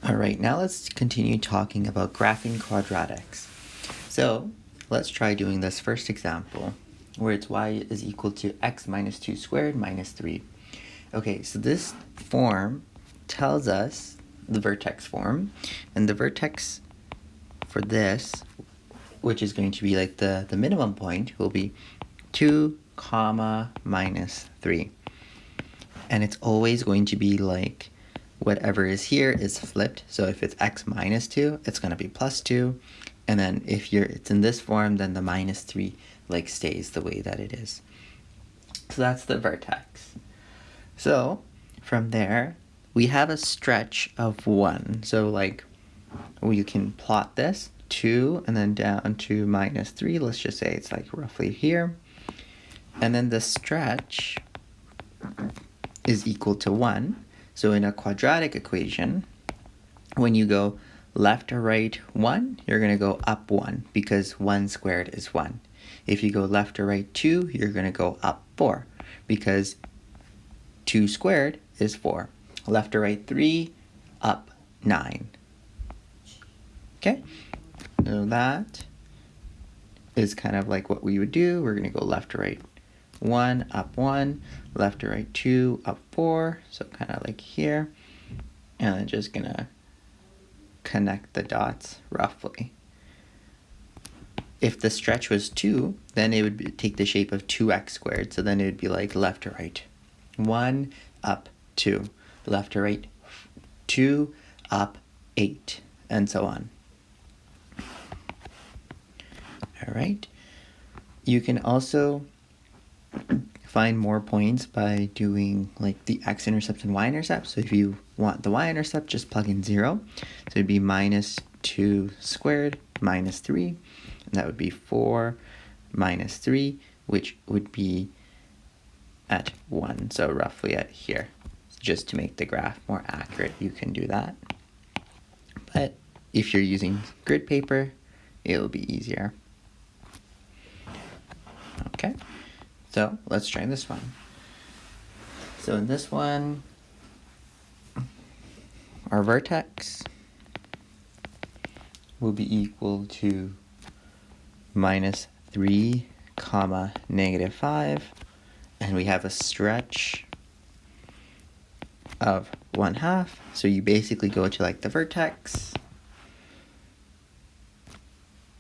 All right, now let's continue talking about graphing quadratics. So let's try doing this first example where it's y is equal to x minus 2 squared minus 3. Okay, so this form tells us the vertex form, and the vertex for this, which is going to be like the minimum point, will be 2 comma minus 3. And it's always going to be like whatever is here is flipped. So if it's x minus 2, it's going to be plus 2. And then if it's in this form, then the minus 3 like stays the way that it is. So that's the vertex. So from there, we have a stretch of 1. So like we can plot this 2 and then down to minus 3. Let's just say it's like roughly here. And then the stretch is equal to 1. So in a quadratic equation, when you go left or right 1, you're going to go up 1 because 1 squared is 1. If you go left or right 2, you're going to go up 4 because 2 squared is 4. Left or right 3, up 9. Okay, so that is kind of like what we would do. We're going to go left or right 1, up 1, left to right 2, up 4, so kind of like here, and I'm just gonna connect the dots roughly. If the stretch was 2, then it would take the shape of 2x squared, so then it would be like left to right 1, up 2, left to right 2, up 8, and so on. All right, you can also find more points by doing like the x-intercept and y-intercept. So if you want the y-intercept, just plug in 0. So it'd be minus 2 squared minus 3. And that would be 4 minus 3, which would be at 1. So roughly at here. Just to make the graph more accurate, you can do that. But if you're using grid paper, it'll be easier. Okay. So let's try this one. So in this one, our vertex will be equal to minus 3 comma negative 5, and we have a stretch of 1/2. So you basically go to like the vertex,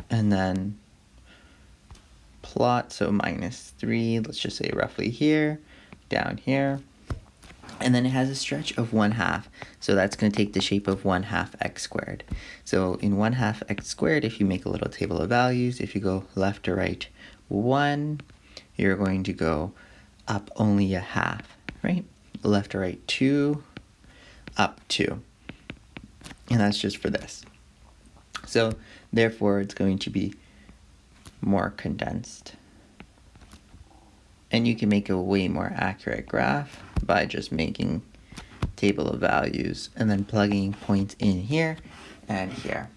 and then plot, so minus 3, let's just say roughly here, down here, and then it has a stretch of 1/2, so that's going to take the shape of 1/2 x squared. So in 1/2 x squared, if you make a little table of values, if you go left to right 1, you're going to go up only a half, right? Left to right 2, up 2, and that's just for this. So therefore, it's going to be more condensed. And you can make a way more accurate graph by just making table of values and then plugging points in here and here.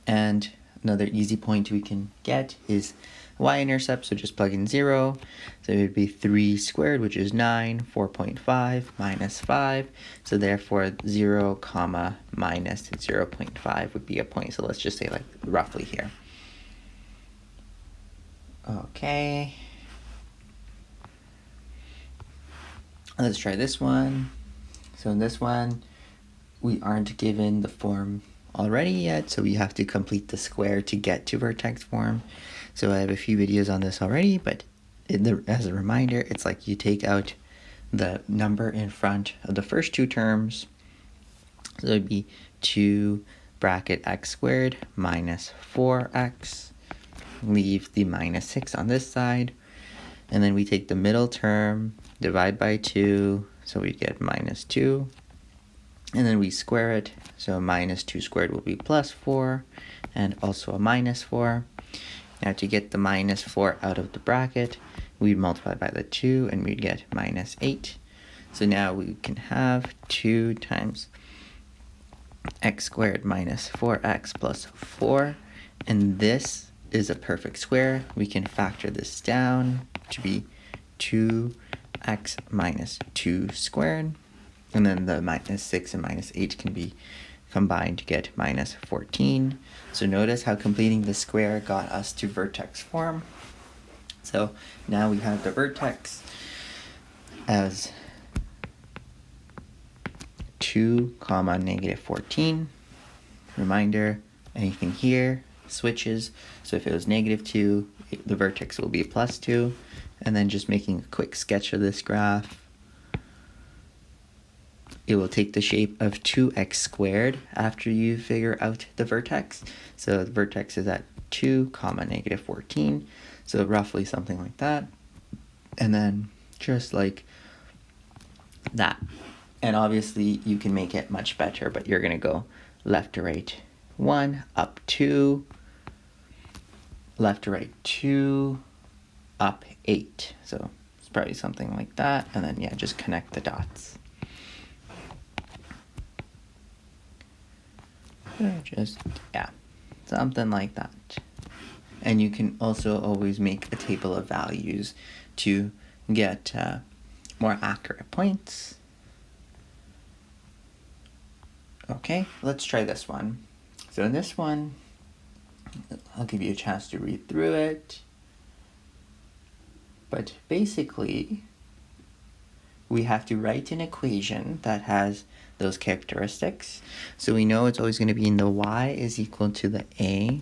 And another easy point we can get is y-intercept, so just plug in 0. So it would be 3 squared, which is 9, 4.5 minus 5. So therefore 0 comma minus 0.5 would be a point. So let's just say like roughly here. Okay, let's try this one. So in this one, we aren't given the form already yet, so we have to complete the square to get to vertex form. So I have a few videos on this already, but as a reminder, it's like you take out the number in front of the first two terms. So it would be 2 bracket x squared minus 4x. Leave the minus 6 on this side, and then we take the middle term, divide by 2, so we get minus 2, and then we square it, so minus 2 squared will be plus 4, and also a minus 4. Now to get the minus 4 out of the bracket, we multiply by the 2, and we get minus 8. So now we can have 2 times x squared minus 4x plus 4, and this is a perfect square. We can factor this down to be 2x minus 2 squared. And then the minus 6 and minus 8 can be combined to get minus 14. So notice how completing the square got us to vertex form. So now we have the vertex as 2 comma negative 14. Reminder, anything here switches. So if it was negative 2, the vertex will be plus 2. And then just making a quick sketch of this graph, it will take the shape of 2x squared after you figure out the vertex. So the vertex is at 2 comma negative 14. So roughly something like that. And then just like that. And obviously you can make it much better, but you're going to go left to right 1, up 2, left to right 2, up 8. So it's probably something like that. And then, yeah, just connect the dots. Just, yeah, something like that. And you can also always make a table of values to get more accurate points. Okay, let's try this one. So in this one, I'll give you a chance to read through it. But basically, we have to write an equation that has those characteristics. So we know it's always going to be in the y is equal to the a,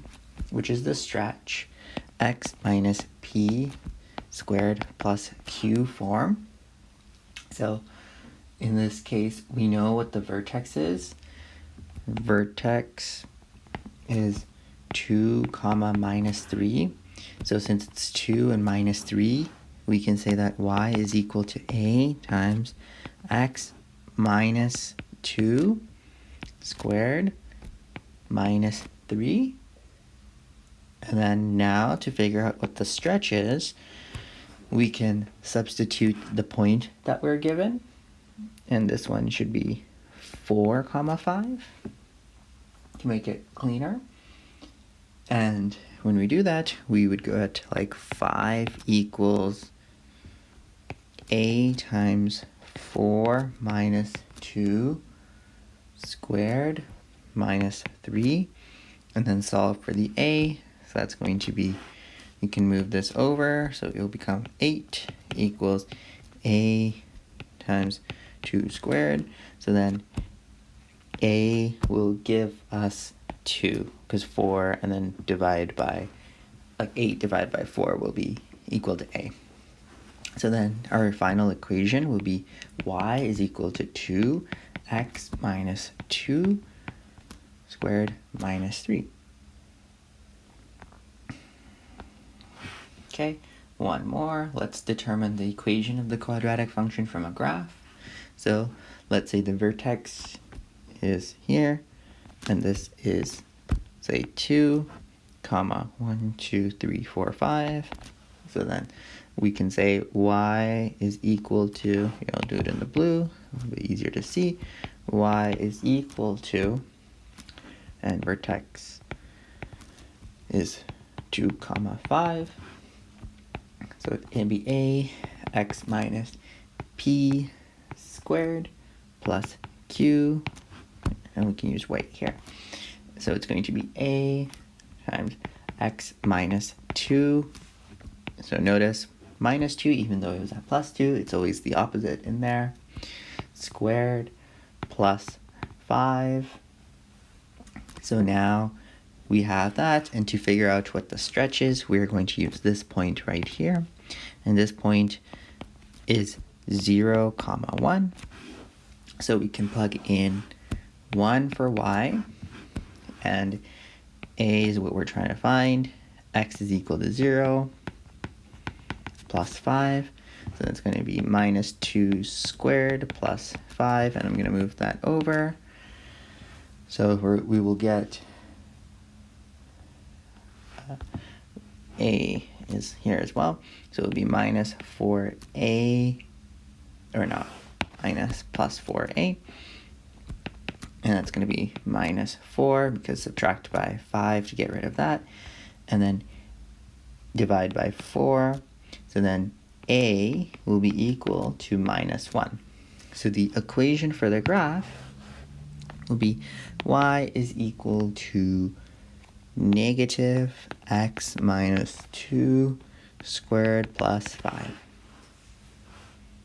which is the stretch, x minus p squared plus q form. So in this case, we know what the vertex is. Vertex is 2 comma minus 3. So since it's 2 and minus 3, we can say that y is equal to a times x minus 2 squared minus 3. And then now to figure out what the stretch is, we can substitute the point that we're given. And this one should be 4 comma 5 to make it cleaner. And when we do that, we would get like 5 equals a times 4 minus 2 squared minus 3, and then solve for the a. So that's going to be, you can move this over, so it will become 8 equals a times 2 squared. So then a will give us 2, because 4 and then divide by, like 8 divided by 4 will be equal to a. So then our final equation will be y is equal to 2x minus 2 squared minus 3. Okay, one more. Let's determine the equation of the quadratic function from a graph. So let's say the vertex is here, and this is, say, 2, comma 1, 2, 3, 4, 5. So then we can say y is equal to, I'll do it in the blue, a little bit easier to see. Y is equal to, and vertex is 2 comma 5. So it can be a x minus p squared plus q, and we can use white here. So it's going to be a times x minus 2. So notice minus 2, even though it was at plus 2, it's always the opposite in there. Squared plus 5. So now we have that, and to figure out what the stretch is, we're going to use this point right here. And this point is 0 comma 1. So we can plug in 1 for y, and a is what we're trying to find. X is equal to 0 plus 5. So that's going to be minus 2 squared plus 5, and I'm going to move that over. So we will get a is here as well. So it will be minus 4a, or no, minus plus 4a. And that's going to be minus 4, because subtract by 5 to get rid of that. And then divide by 4. So then a will be equal to minus 1. So the equation for the graph will be y is equal to negative x minus 2 squared plus 5.